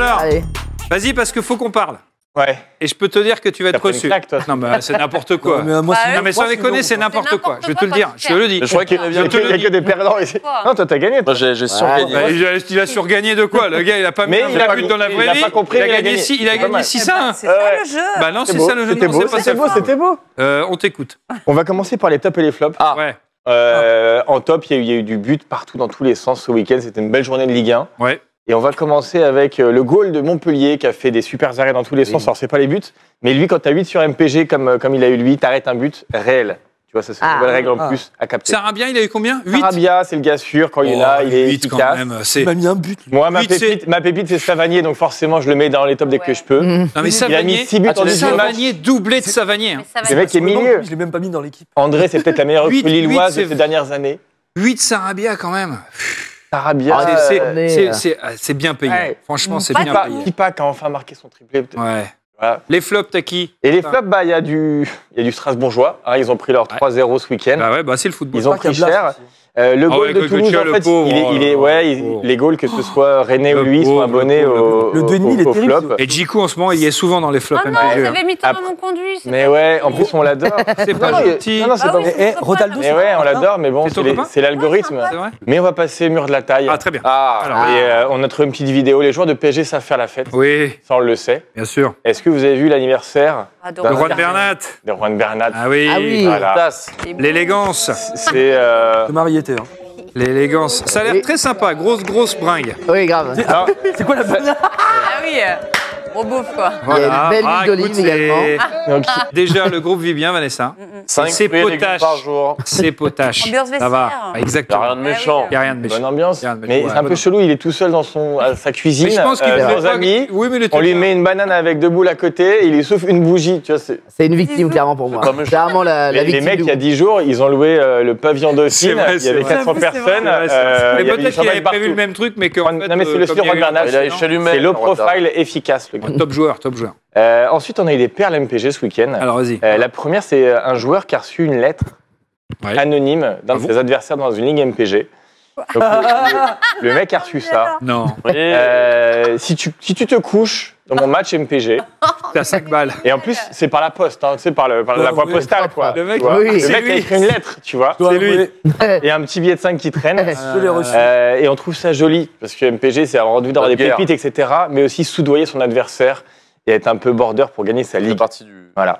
Alors, Allez. vas-y, parce qu'il faut qu'on parle. Ouais. Et je peux te dire que tu vas être T'as pris une reçu. claque, toi. Non, mais c'est n'importe quoi. Non, mais moi, Bah, Non, mais sans déconner, c'est n'importe quoi. Je vais te le dire, je te le dis. Je crois qu'il Il y a que des perdants ici. Non, toi, t'as gagné. Moi, j'ai surgagné. Bah, il a surgagné de quoi? Le gars, il a pas mis Mais un il a vrai pas but dans la compris, vraie il a vie. pas compris, Il a il a gagné gagné. 6 il a C'est pas gagné mal. 6 à 1. C'est ça le jeu. Bah non, c'est beau, ça le jeu. C'était Non, beau, c'est pas c'était ça. beau, c'était beau. On t'écoute. On va commencer par les tops et les flops. Ah. Ouais. En top, il y a eu du but partout dans tous les sens ce week-end. C'était une belle journée de Ligue 1. Ouais. Et on va commencer avec le goal de Montpellier qui a fait des super arrêts dans tous les sens. Alors, c'est pas les buts, mais lui, quand tu as 8 sur MPG, comme il a eu lui, tu arrêtes un but réel. Tu vois, ça, c'est une nouvelle règle en plus à capter. Sarabia, il a eu combien? 8. Sarabia, c'est le gars sûr. Quand il est là, il est 8 quand efficace. même. Il m'a mis un but. Moi, Huit, ma pépite, c'est Savanier, donc forcément, je le mets dans les tops dès que je peux. Non, mais Il a mis Savanier, 6 buts en 18 matchs. Savanier doublé de Savanier. hein. Le mec est milieu. Je l'ai même pas mis dans l'équipe. André, c'est peut-être la meilleure recrue 8, lilloise de c'est- ces dernières années. 8 Sarabia quand même. Sarabia. C'est bien payé. Ouais. Franchement, c'est Pas bien de- payé. Kipak a enfin marqué son triplé. peut-être. Ouais. Voilà. Les flops, t'as qui? Et les flops, il y a du Strasbourgeois. Hein, ils ont pris leur 3-0 ce week-end. Bah ouais, bah c'est le football. Ils ont pris cher. Le goal ouais, de que Toulouse, Goethe, en le fait, pauvre, les pauvre. goals, que ce soit René Le ou lui, sont pauvre, abonnés le pauvre, le 2,5, il est au terrible, flop. Et Djikou, en ce moment, il est souvent dans les flops. Oh non, MPG, vous hein. avez mis Thomas Après- mon conduit. Mais ouais, en plus, on l'adore. C'est pas Non, gentil. Non, c'est Ah pas oui, vrai. c'est Eh, ton Rodaldo, copain, Mais ouais, on l'adore, mais bon, C'est ton c'est copain c'est l'algorithme. C'est vrai? Mais on va passer mur de la taille. Ah, très bien. Ah, Alors, Et on a trouvé une petite vidéo. Les joueurs de PSG savent faire la fête. oui, Ça, on le sait. bien sûr. Est-ce que vous avez vu l'anniversaire Adore. Le roi de Bernat. de Juan Bernat? Ah oui. Ah oui. Voilà. tasse. L'élégance. C'est. Le mariété. Hein. L'élégance. Ça a l'air très sympa. Grosse bringue. Oui, grave. Alors, C'est quoi la banane? Ah oui, gros bouffe quoi. Il y a une belle huile d'olive écoute, c'est- également. donc, Déjà, le groupe vit bien, Vanessa. 5 C'est fruits et légumes potache. par jour. C'est potache. Ambiance Ça va. vestiaire. Y'a Exactement. rien de Ah oui. méchant. Il n'y a rien de méchant. bonne ambiance. Bien, mais Mais ouais, c'est un peu bonne- chelou. Il est tout seul dans sa cuisine. Mais je pense qu'il voulait sans pas- amis. Oui, mais le On lui truc- met une banane avec 2 boules à côté. Et il lui souffle une bougie. Tu vois, C'est une victime, clairement, pour moi. pas méchant. Clairement, la les victime. mecs, du il y a groupe. 10 jours, ils ont loué le pavillon C'est Dauphine. vrai, Il y avait c'est vrai. 400 C'est vrai, c'est personnes. vrai. Ouais, c'est vrai. il y Mais avait peut-être qu'il avait champagne prévu le partout. même truc, mais qu'en fait. Non, mais c'est le comme style il y a eu Juan Bernat. Il a un échelle humaine. C'est low le retard. profile efficace, le gars. Top joueur. Ensuite, on a eu des perles MPG ce week-end. Alors, vas-y. La première, c'est un joueur qui a reçu une lettre Ouais. anonyme d'un de Ah bon ses adversaires dans une ligue MPG. Donc, le mec a reçu ça. Non. Oui. Si tu te couches dans mon match MPG, T'as 5 balles. et en plus, c'est par la poste, hein, tu sais, par la voie oui, postale, quoi. Le mec, tu vois. oui, Le c'est mec a écrit une lettre, tu vois. C'est lui. Et un petit billet de 5 qui traîne. Je l'ai reçu. Et on trouve ça joli, parce que MPG, c'est avoir envie d'avoir La des guerre. pépites, etc., mais aussi soudoyer son adversaire et être un peu border pour gagner sa C'est ligue. partie du. Voilà.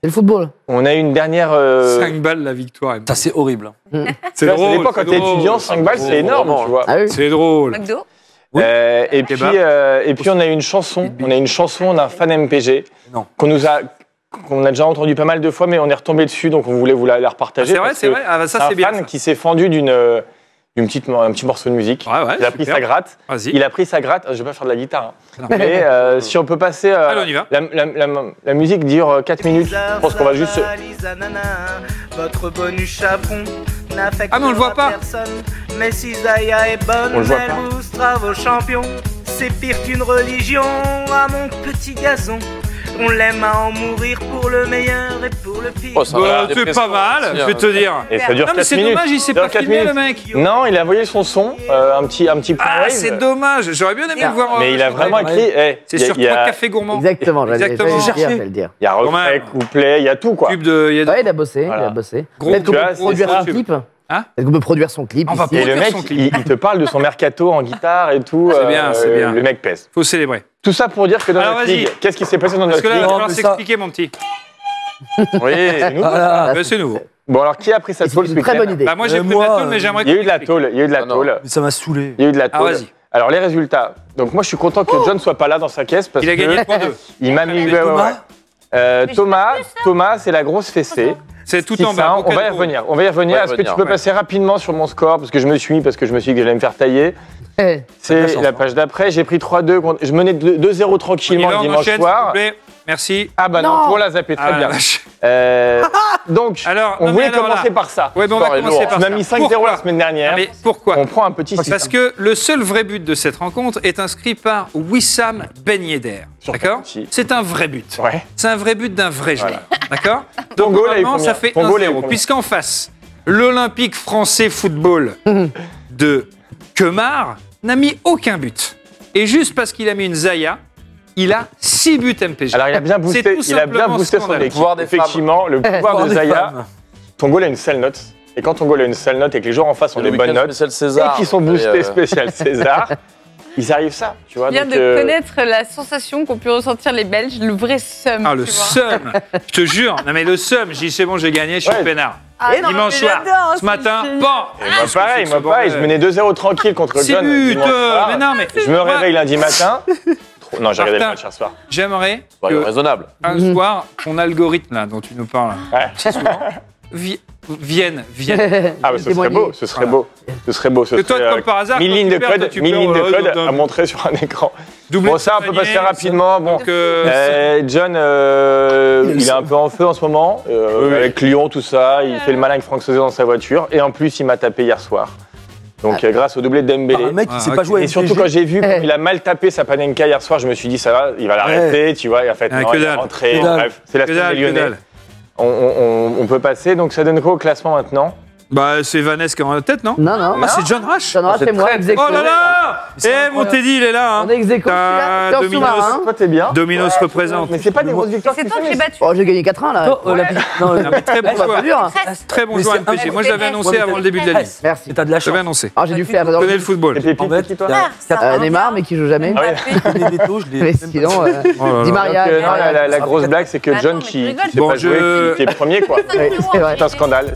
C'est le football. On a une dernière. 5 balles la victoire. Ça, c'est horrible. C'est Ça drôle. dépend, quand c'est t'es drôle. étudiant, 5 balles, c'est énorme, Vraiment. tu vois. Ah oui. C'est drôle. McDo. Oui. Et Kebab. puis on a une chanson. On a une chanson d'un fan MPG Non. qu'on a déjà entendu pas mal de fois, mais on est retombé dessus, donc on voulait vous la repartager. C'est vrai, parce c'est que vrai. Ah, bah, ça, un c'est bien. fan ça. qui s'est fendu un petit morceau de musique. Ouais, ouais. Il a pris super. sa gratte. Vas-y. Il a pris sa gratte. Je vais pas faire de la guitare. Hein. Non. Mais si on peut passer. Allez, on y va. La musique dure 4 minutes. Je pense qu'on va juste. Votre bonus chaperon n'affectera Ah, mais on le voit pas. personne. Mais si Zaya est bonne, On le voit elle pas. boostera vos champions. C'est pire qu'une religion à mon petit gazon. On l'aime à en mourir pour le meilleur et pour le pire. Oh, ça Bah, va, c'est dépression pas mal, aussi, je vais hein. te dire. Et ça dure Non, mais 4 c'est minutes. dommage, il s'est Ça dure pas 4 filmé, le minutes. mec. Non, il a envoyé son son, un petit point Ah, wave. c'est dommage. J'aurais bien aimé le voir. Mais il a vraiment écrit. C'est sur 3 cafés gourmands. Exactement, Exactement. je vais le dire. Il y a reflet, Romain. couplet, il y a tout, quoi. Tube de. il y a de- Ouais, il a bossé, Voilà. il a bossé. Gros Peut-être qu'on tu vois, peut c'est produire ça. son clip. Hein Peut-être qu'on peut produire son clip. On va ici. Et le produire mec, son clip. il te parle de son mercato en guitare et tout. C'est bien, c'est bien. Le mec pèse. Faut célébrer. Tout ça pour dire que dans Alors, notre vas-y. ligue, qu'est-ce qui s'est passé dans Parce notre que là, il va ligue falloir mais ça- s'expliquer, mon petit. Oui. C'est nouveau, ça. Voilà. Bah, c'est nouveau. Bon, alors qui a pris Et cette c'est tôle ce une très week-end? bonne idée. Bah, moi, j'ai pris moi, ma tôle, mais j'aimerais Il y a eu de la expliques. tôle, il y a eu de la Ah non. tôle. Mais ça m'a saoulé. Il y a eu de la Ah, tôle. vas-y. Alors, les résultats. Donc, moi, je suis content que John soit pas là dans sa caisse parce Il a que gagné 3-2. il m'a mis. Mais ouais, ouais, Thomas ouais. Thomas, c'est la grosse fessée. C'est tout 6-1, en bas. on va y revenir. On va y revenir. On va y Est-ce que tu revenir, peux ouais. passer rapidement sur mon score parce que je me suis dit que j'allais me faire tailler. Eh, C'est la page d'après. J'ai pris 3-2. Je menais 2-0 tranquillement le dimanche soir. Merci. Ah bah non, Non. on l'a zappé, très Ah, bien. la vache. Donc, Alors, on non, voulait mais alors commencer là- par ça. Ouais, mais on va Score est commencer lourd. par Tu ça. m'as mis 5-0 Pourquoi la semaine dernière. Mais pourquoi On prend un petit Parce que le seul vrai but de cette rencontre est inscrit par Wissam Ben Yedder. Sur D'accord penalty. C'est un vrai but. Ouais. C'est un vrai but d'un vrai génie. D'accord Ton Donc, goal a eu normalement, combien ça fait Ton goal a eu 1-0. combien Puisqu'en face, l'Olympique français football de Kemar n'a mis aucun but. Et juste parce qu'il a mis une Zaya, il a 6 buts MPG. Alors, il a bien C'est boosté, tout il a bien simplement boosté son scandaleux. équipe. Pouvoir des Effectivement, le pouvoir de des Zaya, femmes. ton goal a une sale note. Et quand ton goal a une sale note et que les joueurs en face ont des bonnes notes, Spécial César. et qui sont boostés spécial César, ils arrivent ça, tu vois. Je viens donc, de connaître la sensation qu'ont pu ressentir les Belges, le vrai seum. Ah, le tu vois. seum. Je te jure. Non, mais le seum. Je dis, c'est bon, j'ai gagné, je suis Ouais. peinard. Ah, non, Dimanche mais soir, j'adore, ce matin, c'est- bon. Et moi pareil, je menais 2-0 tranquille contre 6 John. buts. dimanche soir. Mais non, mais Je me réveille lundi matin. Non, j'ai regardé le Martin. match hier soir. J'aimerais Ouais, que raisonnable. un soir, ton algorithme là, dont tu nous parles Ouais. si souvent, vienne. Ah, mais ce serait beau, ce serait beau. Ce serait beau. Ce Que toi, serait, comme par hasard, 1000 quand lignes tu de perds, toi, code, tu 1000 perds, lignes de oh, code oh, à montrer sur un écran. doublé Bon, de ça, on peut panier, passer rapidement. Bon, Donc, John, il est un peu en feu en ce moment, avec Lyon, tout ça. Il fait le malin avec Franck Sauzet dans sa voiture. Et en plus, il m'a tapé hier soir. Donc, grâce au doublé de Par Dembélé. un mec qui Ah, sait ok. pas jouer à Et surtout, MPG. quand j'ai vu qu'il a mal tapé sa Panenka hier soir, je me suis dit, ça va, il va l'arrêter, tu vois. Et en fait, Ah, non, que il est dalle. rentré. Que dalle. Bref, c'est la que semaine dalle, des que Lyonnais. dalle. On peut passer. Donc, ça donne quoi au classement maintenant? Bah, c'est Vanessa qui est en tête, non Non, non. Ah, c'est John Rush. John Ross, c'est moi, ex aequo. Oh là là Eh, mon Teddy, il est là. Hein. On est ex aequo, T'as je suis là, Dominos. sous-marin. Toi, t'es bien. Dominos représente. Mais c'est pas des grosses victoires. C'est que toi tu qui l'ai fais. battu. Oh, j'ai gagné 4-1 là. Non, Non, mais très bon C'est pas joueur. dur. Hein. Très bon Mais joueur c'est MPG. Moi, je l'avais annoncé Ouais, avant le début de la ligue. Merci. Et t'as de la Je l'avais chance. annoncé. Ah, j'ai dû faire. Je connais le football. Et Pépite, En fait, c'est qui, toi Neymar, mais qui joue jamais. Ah oui. les Neto, je Mais les. sinon, Oh là là. Di Donc, Maria. non, la grosse blague, c'est que Bah John non, mais tu qui rigoles. sait Bon, pas jouer, qui est premier, quoi. Oui, c'est vrai. C'est un scandale.